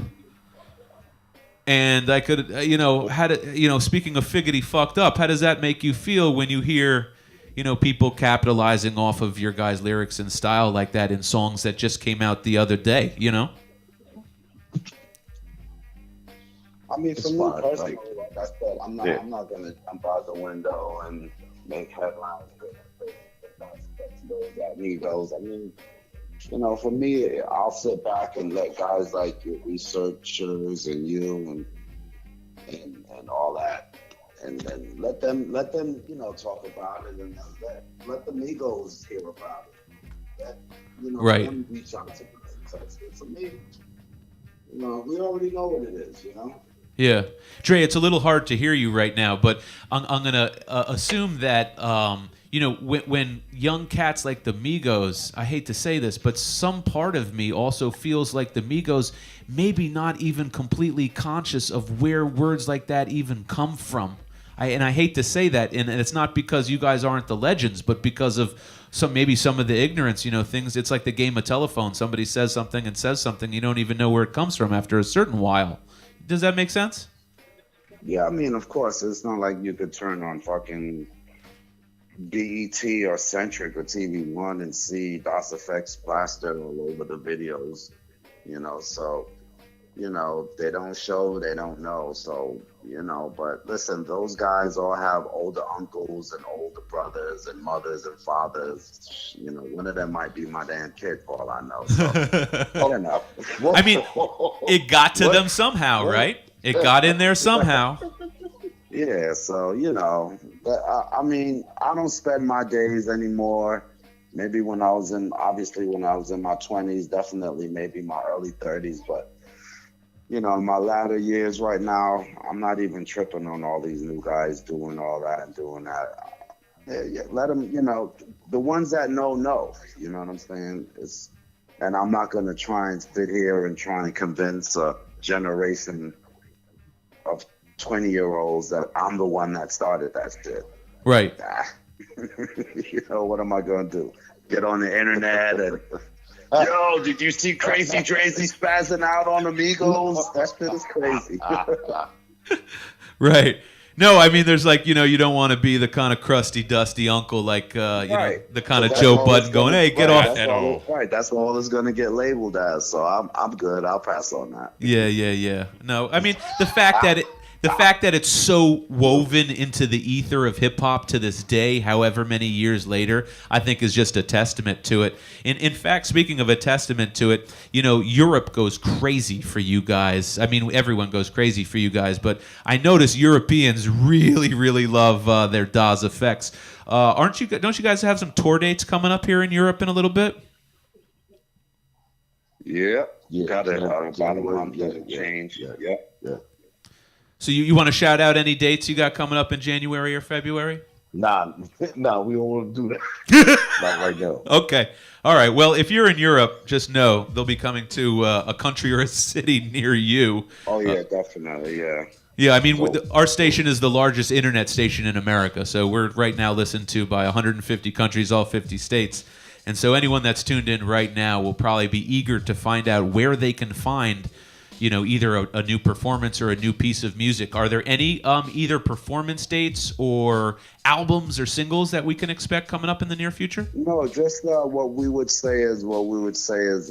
and I could, you know, speaking of figgity fucked up, how does that make you feel when you hear, you know, people capitalizing off of your guys' lyrics and style like that in songs that just came out the other day, you know? I mean, for It's me fine, personally, like- like I said, I'm not gonna jump out the window and make headlines. Those amigos. I mean, you know, for me, I'll sit back and let guys like your researchers and you and all that, and then let them, you know, talk about it, and let the Migos hear about it. Let, you know, Right. them reach out to us. For me, you know, we already know what it is, you know. Yeah. Dre, it's a little hard to hear you right now, but I'm going to assume that, you know, when young cats like the Migos, I hate to say this, but some part of me also feels like the Migos maybe not even completely conscious of where words like that even come from. I hate to say that, and it's not because you guys aren't the legends, but because of some of the ignorance, you know, things. It's like the game of telephone. Somebody says something and says something, you don't even know where it comes from after a certain while. Does that make sense? Yeah, I mean, of course, it's not like you could turn on fucking BET or Centric or TV One and see DOS effects plastered all over the videos, you know. So, you know, they don't show, they don't know. So, you know, but listen, those guys all have older uncles and older brothers and mothers and fathers. You know, one of them might be my damn kid for all I know. So, you know. I mean, it got to them somehow, right? It got in there somehow. Yeah, so, you know, but I mean, I don't spend my days anymore. Maybe when I was in my 20s, definitely maybe my early 30s. But, you know, in my latter years right now, I'm not even tripping on all these new guys doing all that and doing that. Yeah, let them, you know, the ones that know, you know what I'm saying? And I'm not going to try and sit here and try and convince a generation of 20-year-olds that I'm the one that started that shit. Right. You know, what am I going to do? Get on the internet and, yo, did you see Crazy spazzing out on Amigos? That shit is crazy. Right. No, I mean, there's like, you know, you don't want to be the kind of crusty, dusty uncle like, you know, the kind of That's Joe all Budden it's going, gonna- hey, get right, off. that's all- Right, that's all it's going to get labeled as. So I'm good. I'll pass on that. Yeah. No, I mean, the fact that it's so woven into the ether of hip hop to this day, however many years later, I think is just a testament to it. In fact, speaking of a testament to it, you know, Europe goes crazy for you guys. I mean, everyone goes crazy for you guys, but I notice Europeans really, really love their DAWs effects. Don't you guys have some tour dates coming up here in Europe in a little bit? Yeah. Yeah, Got it. yeah, About a yeah, month yeah, to change. yeah. Yeah. Yeah. So you want to shout out any dates you got coming up in January or February? Nah, we don't want to do that. Not right now. Okay. All right. Well, if you're in Europe, just know they'll be coming to a country or a city near you. Oh, yeah, definitely. Yeah. Yeah, I mean, our station is the largest internet station in America, so we're right now listened to by 150 countries, all 50 states. And so anyone that's tuned in right now will probably be eager to find out where they can find, either a new performance or a new piece of music. Are there any either performance dates or albums or singles that we can expect coming up in the near future? No, just what we would say is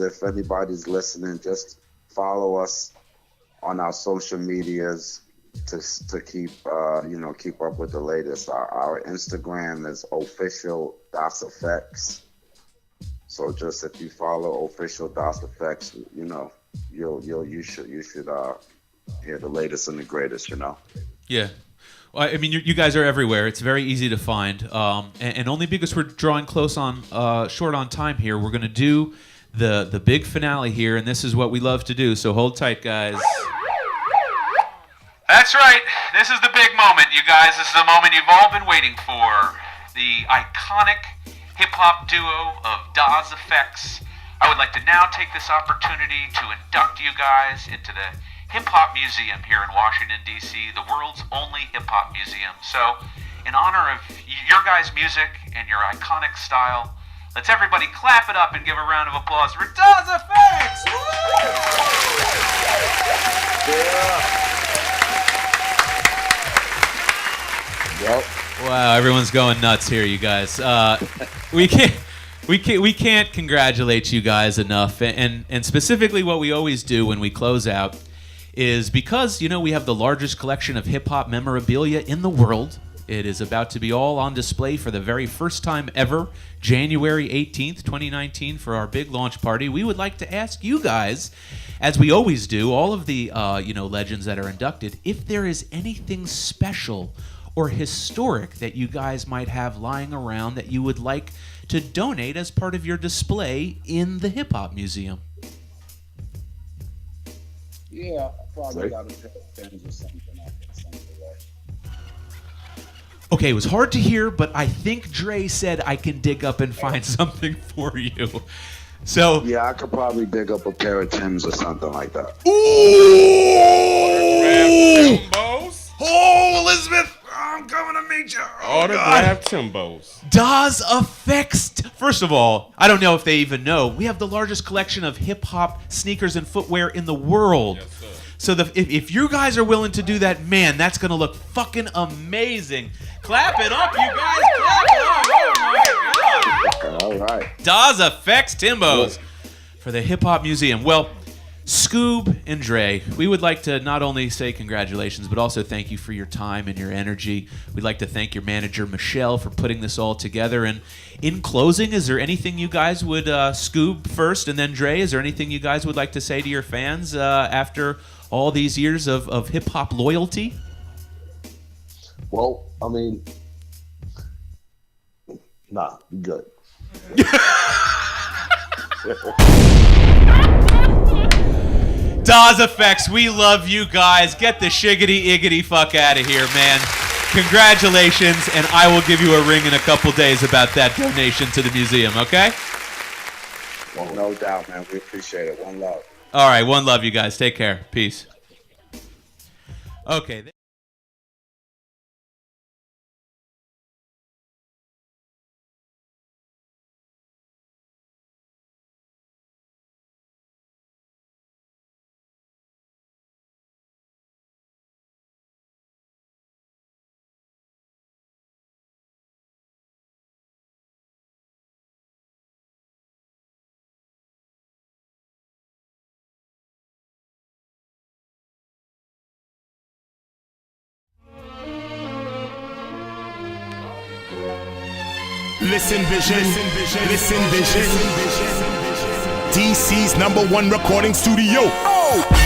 if anybody's listening, just follow us on our social medias to keep keep up with the latest. Our Instagram is official DasEFX. So just if you follow official DasEFX, you should hear the latest and the greatest. Yeah. Well, I mean, you guys are everywhere. It's very easy to find, and only because we're drawing short on time here, we're going to do the big finale here, and this is what we love to do. So hold tight, guys. That's right. This is the big moment, you guys. This is the moment you've all been waiting for. The iconic hip-hop duo of DasEFX. I would like to now take this opportunity to induct you guys into the Hip-Hop Museum here in Washington, D.C., the world's only hip-hop museum. So, in honor of your guys' music and your iconic style, let's everybody clap it up and give a round of applause for DasEFX! Yep. Wow, everyone's going nuts here, you guys. We can't congratulate you guys enough, and specifically what we always do when we close out is because we have the largest collection of hip hop memorabilia in the world. It is about to be all on display for the very first time ever, January 18th, 2019, for our big launch party. We would like to ask you guys, as we always do, all of the legends that are inducted, if there is anything special or historic that you guys might have lying around that you would like to donate as part of your display in the Hip Hop Museum. Yeah, I probably got a pair of pens or something I can send away. Okay, it was hard to hear, but I think Dre said I can dig up and find something for you. So yeah, I could probably dig up a pair of Timbs or something like that. Autographed Timbos. Oh, Elizabeth, I'm coming to meet you. Autographed Timbos. DasEFX. First of all, I don't know if they even know, we have the largest collection of hip-hop sneakers and footwear in the world. Yes, sir. So if you guys are willing to do that, man, that's going to look fucking amazing. Clap it up, you guys. Clap it up. Oh, my God. All right. DasEFX Timbos for the Hip Hop Museum. Well, Scoob and Dre, we would like to not only say congratulations, but also thank you for your time and your energy. We'd like to thank your manager, Michelle, for putting this all together. And in closing, is there anything you guys would, Scoob first and then Dre, is there anything you guys would like to say to your fans after all these years of hip-hop loyalty? Well, I mean, nah, you good. DasEFX, we love you guys. Get the shiggity iggity fuck out of here, man. Congratulations, and I will give you a ring in a couple days about that donation to the museum, okay? Well, no doubt, man. We appreciate it. One love. All right, one love, you guys. Take care. Peace. Okay. Listen vision, listen vision. DC's #1 recording studio. Oh!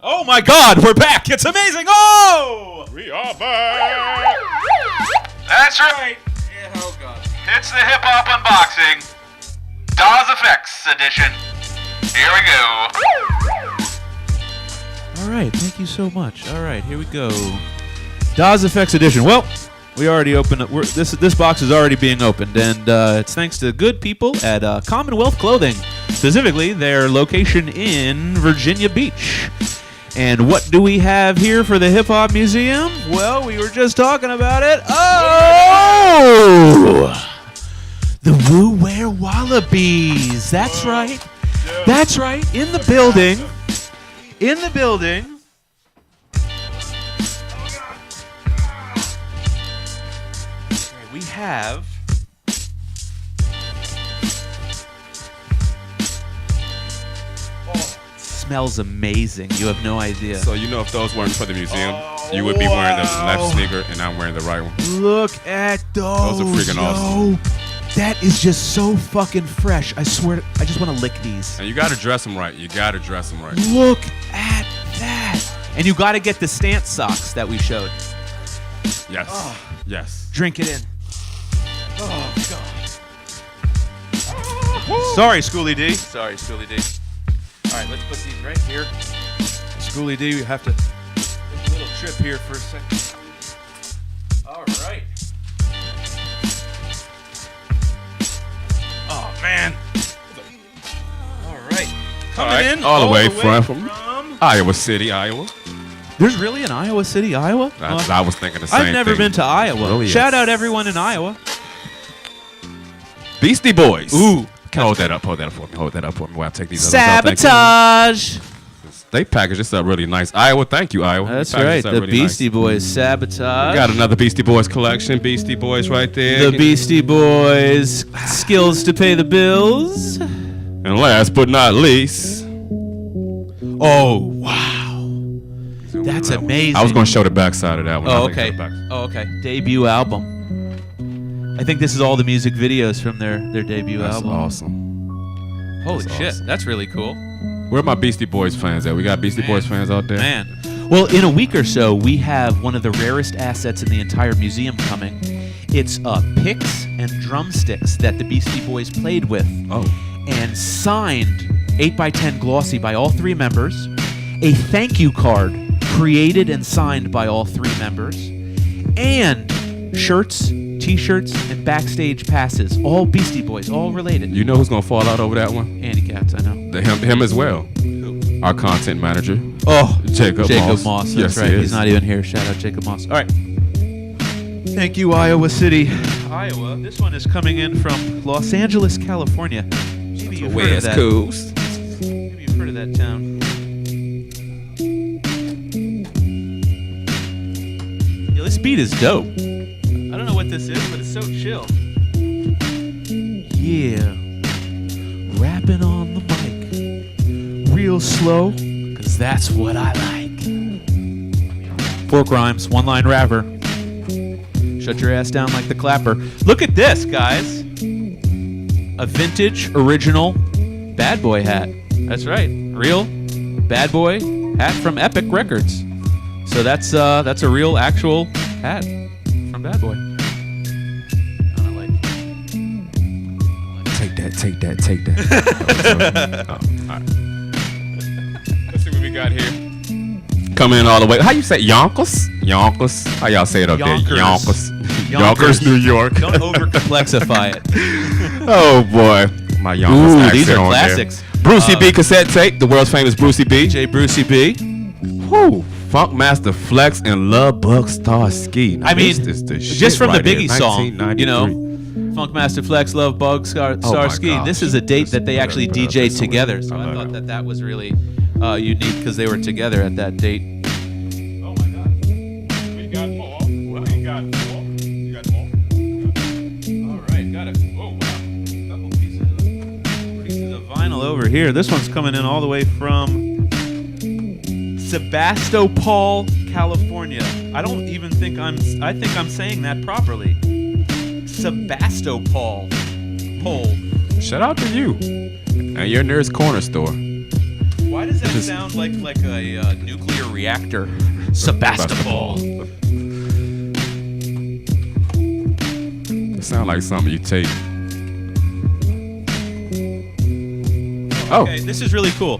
Oh my God, we're back! It's amazing! Oh! We are back. That's right. Yeah, oh god. It's the Hip Hop Unboxing, WLVS edition. Here we go. All right, thank you so much. All right, here we go. WLVS edition. Well, we already opened it. This box is already being opened, and it's thanks to good people at Commonwealth Clothing, specifically their location in Virginia Beach. And what do we have here for the Hip Hop Museum? Well, we were just talking about it. Oh! The Woo Wear Wallabies. That's right. That's right. In the building. In the building. Okay, we have... Smells amazing. You have no idea. So you know if those weren't for the museum, you would be wearing the left sneaker and I'm wearing the right one. Look at those. Those are freaking awesome. That is just so fucking fresh. I swear, I just want to lick these. And you got to dress them right. You got to dress them right. Look at that. And you got to get the stance socks that we showed. Yes. Yes. Drink it in. Oh, God. Sorry, Schoolie D. Sorry, Schoolie D. All right, let's put these right here. Schoolie D, we have to take a little trip here for a second. All right. Oh, man. All right. Coming in all the way from from Iowa City, Iowa. There's really an Iowa City, Iowa? I was thinking the same thing. I've never been to Iowa. Really Shout is. out everyone in Iowa. Beastie Boys. Ooh. Hold that up for me. Hold that up for me while I take these others out. Thank you. Sabotage. They packaged this up really nice. Iowa, thank you, Iowa. That's They packaged right. this up The really Beastie nice. Boys Sabotage. We got another Beastie Boys collection. Beastie Boys right there. The Beastie Boys skills to pay the bills. And last but not least. Oh, wow. That's amazing. I was going to show the backside of that one. Oh, okay. Debut album. I think this is all the music videos from their debut That's album. awesome. Holy That's shit. awesome. That's really cool. Where are my Beastie Boys fans at? We got Beastie Boys fans out there? Man. Well, in a week or so, we have one of the rarest assets in the entire museum coming. It's picks and drumsticks that the Beastie Boys played with. Oh. And signed 8x10 glossy by all three members. A thank you card created and signed by all three members. And shirts, t-shirts, and backstage passes. All Beastie Boys, all related. You know who's going to fall out over that one? Handicaps, I know. Him as well. Our content manager. Oh, Jacob Moss. That's yes, right. he is. He's not even here. Shout out Jacob Moss. All right. Thank you, Iowa City. Iowa. This one is coming in from Los Angeles, California. Maybe you've heard of that. Coast. Maybe you've heard of that town. Yo, this beat is dope. I don't know what this is, but it's so chill. Yeah. Rapping on the mic. Real slow, because that's what I like. 4 rhymes, 1-line rapper. Shut your ass down like the clapper. Look at this, guys. A vintage, original Bad Boy hat. That's right. Real Bad Boy hat from Epic Records. So that's a real, actual hat from Bad Boy. Take that. All right. Let's see what we got here. Coming in all the way. How you say Yonkers? Yonkers. How y'all say it up Yonkers. there? Yonkers. Yonkers. New York. Don't over-complexify it. Oh boy. My Yonkers Ooh, accent these are on classics. There. Brucey B cassette tape. The world's famous Brucey B. J. Brucey B. Whoo. Funk Master Flex and Love Bug Star Ski. Now, I mean, this the shit just from right the here. Biggie song, you know, 1993. Funk Master Flex, Love Bug, Star my Ski. gosh. This is a date that they actually DJ'd That's together. So I I love thought it. that was really unique because they were together at that date. Oh my God. We got more. We got more. We got more. All right, got it. Oh wow, couple pieces of vinyl over here. This one's coming in all the way from Sebastopol, California. I don't even think I think I'm saying that properly. Sebastopol. Pole. Shout out to you and your nearest corner store. Why does that sound like a nuclear reactor? Sebastopol. Sound like something you take. Okay, this is really cool.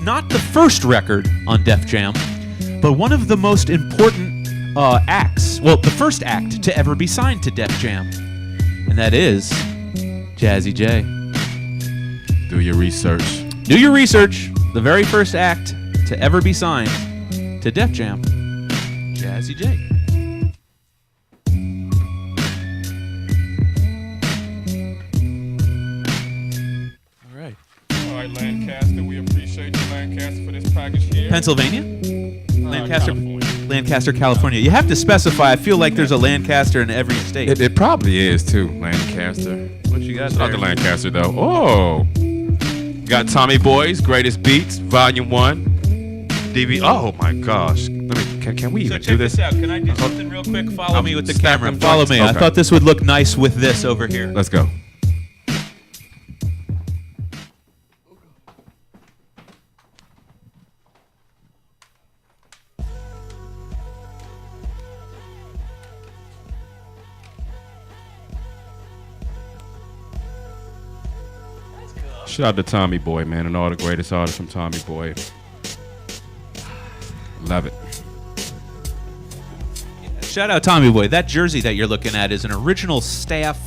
Not the first record on Def Jam, but one of the most important acts. Well, the first act to ever be signed to Def Jam, and that is Jazzy J. Do your research. Do your research. The very first act to ever be signed to Def Jam, Jazzy J. All right, Lancaster, we appreciate you, Lancaster, for this package here. Pennsylvania? Lancaster, California. Lancaster, California. You have to specify. I feel like there's a Lancaster in every state. It probably is, too, Lancaster. What you got there? Other Lancaster, though. Oh. Got Tommy Boy's Greatest Beats, Volume 1. DV. Oh, my gosh. Can we even do this? Check this out. Can I do something real quick? Follow me with the Snap camera. them Follow joints. me. I Okay. thought this would look nice with this over here. Let's go. Shout out to Tommy Boy, man, and all the greatest artists from Tommy Boy. Love it. Shout out Tommy Boy. That jersey that you're looking at is an original staff,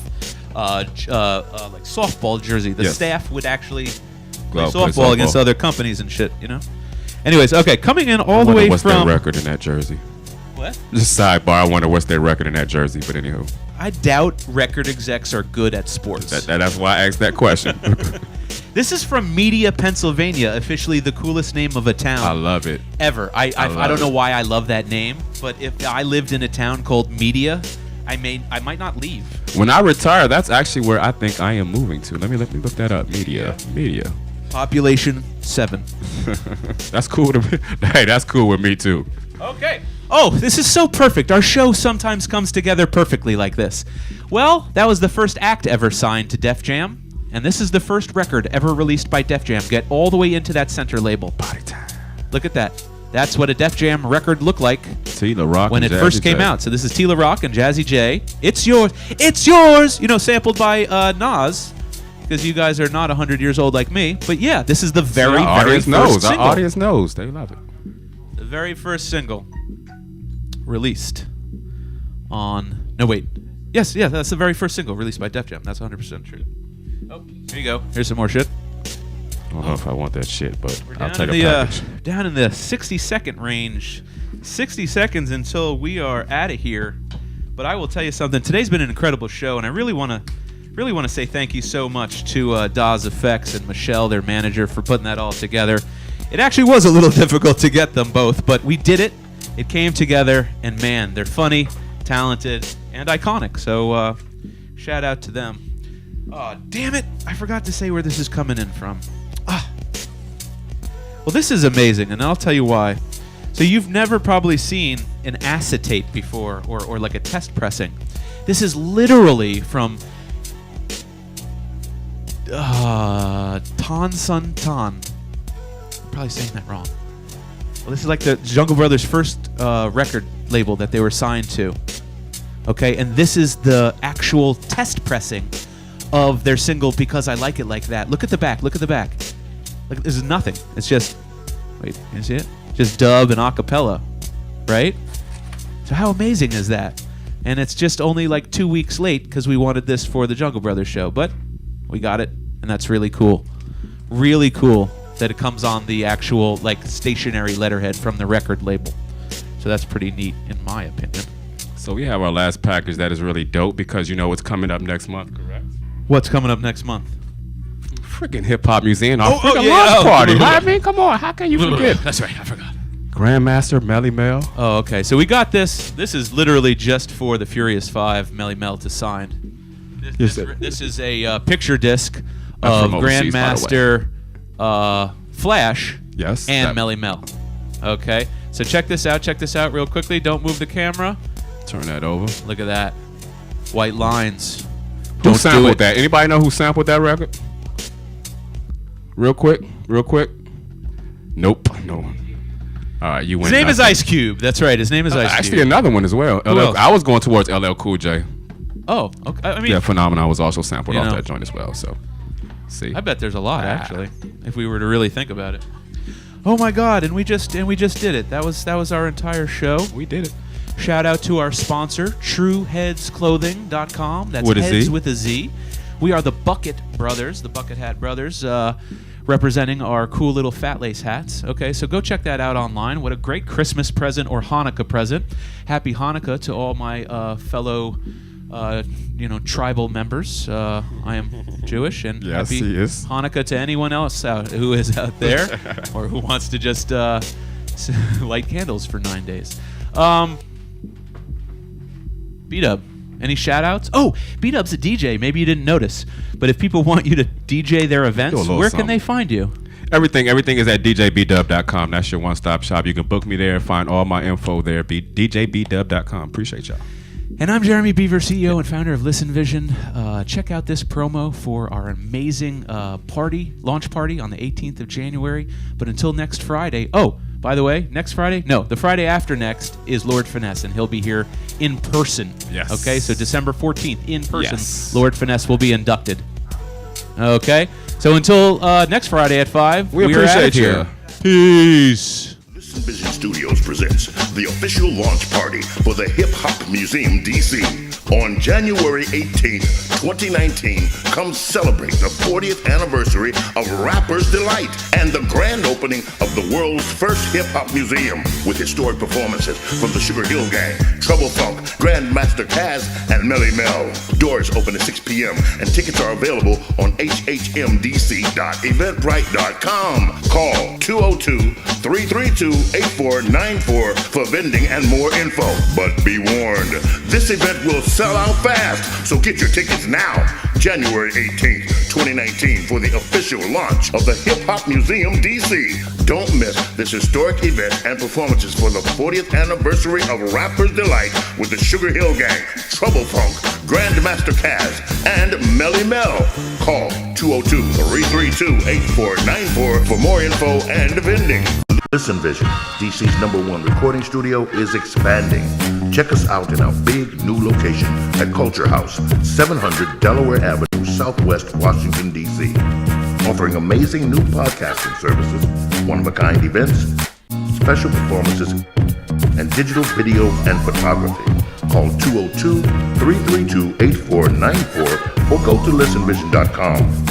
like softball jersey. The Yes. staff would actually Play play softball against other companies and shit, you know? Anyways, okay, coming in all the way what's from... their record in that jersey? What? Just sidebar, I wonder what's their record in that jersey, but anywho. I doubt record execs are good at sports. That's why I asked that question. This is from Media, Pennsylvania, officially the coolest name of a town. I love it. Ever. I don't know why I love that name, but if I lived in a town called Media, I might not leave. When I retire, that's actually where I think I am moving to. Let me look that up. Media. Population 7. That's cool to me. Hey, that's cool with me too. Okay. Oh, this is so perfect. Our show sometimes comes together perfectly like this. Well, that was the first act ever signed to Def Jam, and this is the first record ever released by Def Jam. Get all the way into that center label. Body time. Look at that. That's what a Def Jam record looked like Tila Rock when it and first Jazzy came J. out. So this is Tila Rock and Jazzy J. It's yours. It's yours. You know, sampled by Nas, because you guys are not 100 years old like me. But yeah, this is the very, Our very audience first knows. single. Our audience knows. They love it. The very first single released on... No, wait. Yes, that's the very first single released by Def Jam. That's 100% true. Oh, here you go. Here's some more shit. I don't know if I want that shit, but We're I'll down take in a the package. down in the 60-second range. 60 seconds until we are out of here. But I will tell you something. Today's been an incredible show, and I really want to say thank you so much to WLVS and Michelle, their manager, for putting that all together. It actually was a little difficult to get them both, but we did it. It came together, and man, they're funny, talented, and iconic. So shout out to them. Oh, damn it. I forgot to say where this is coming in from. Well, this is amazing, and I'll tell you why. So you've never probably seen an acetate before, or like a test pressing. This is literally from Ton Sun Ton. I'm probably saying that wrong. Well, this is like the Jungle Brothers' first record label that they were signed to. Okay, and this is the actual test pressing of their single Because I Like It Like That. Look at the back. Look at the back. Like, this is nothing. It's just, wait, can you see it? Just dub and acapella, right? So how amazing is that? And it's just only like 2 weeks late because we wanted this for the Jungle Brothers show, but we got it, and that's really cool. Really cool that it comes on the actual like stationary letterhead from the record label. So that's pretty neat in my opinion. So we have our last package that is really dope because you know what's coming up next month, correct? What's coming up next month? Freaking Hip Hop Museum, our freaking yeah. launch party. Oh. I mean, come on, how can you forget? That's right, I forgot. Grandmaster Melly Mel. Oh, okay. So we got this. This is literally just for the Furious 5 Melly Mel to sign. This is a picture disc of from overseas, by the Grandmaster Flash Yes. and that- Melly Mel. Okay. So check this out. Check this out real quickly. Don't move the camera. Turn that over. Look at that. White lines. Who Don't do sampled it. that? Anybody know who sampled that record? Real quick. Nope. No one. All right, you win. His name is nothing. Ice Cube. That's right. His name is Ice Cube. Actually, another one as well. Who else? I was going towards LL Cool J. Oh, okay. I mean, Yeah, Phenomenon was also sampled off know. that joint as well. So, see. I bet there's a lot actually, if we were to really think about it. Oh my God! And we just did it. That was our entire show. We did it. Shout out to our sponsor, TrueHeadsClothing.com. That's With a heads Z? with a Z. We are the Bucket Brothers, the Bucket Hat Brothers, representing our cool little fat lace hats. Okay, so go check that out online. What a great Christmas present or Hanukkah present. Happy Hanukkah to all my fellow, tribal members. I am Jewish, and Yes, happy he is. Hanukkah to anyone else who is out there or who wants to just light candles for 9 days. B-Dub, any shout-outs? Oh, B-Dub's a DJ. Maybe you didn't notice. But if people want you to DJ their events, little where something. can they find you? Everything is at djbdub.com. That's your one-stop shop. You can book me there. Find all my info there. djbdub.com. Appreciate y'all. And I'm Jeremy Beaver, CEO and founder of Listen Vision. Check out this promo for our amazing launch party on the 18th of January. But until next Friday, by the way, next Friday? No, the Friday after next is Lord Finesse, and he'll be here in person. Yes. Okay, so December 14th, in person, Yes. Lord Finesse will be inducted. Okay, so until next Friday at 5, We are appreciate outta you. here. Peace. Listen Vision Studios presents the official launch party for the Hip Hop Museum DC. On January 18th, 2019, come celebrate the 40th anniversary of Rapper's Delight and the grand opening of the world's first hip hop museum with historic performances from the Sugar Hill Gang, Trouble Funk, Grandmaster Caz, and Melly Mel. Doors open at 6 p.m. and tickets are available on hhmdc.eventbrite.com. Call 202-332-8494 for vending and more info. But be warned, this event will sell out fast, so get your tickets now. January 18th, 2019 for the official launch of the Hip Hop Museum DC. Don't miss this historic event and performances for the 40th anniversary of Rapper's Delight with the Sugar Hill Gang, Trouble Funk, Grandmaster Caz, and Melly Mel. Call 202-332-8494 for more info and vending. Listen Vision, DC's #1 recording studio, is expanding. Check us out in our big new location at Culture House, 700 Delaware Avenue, Southwest Washington, D.C. Offering amazing new podcasting services, one-of-a-kind events, special performances, and digital video and photography. Call 202-332-8494 or go to listenvision.com.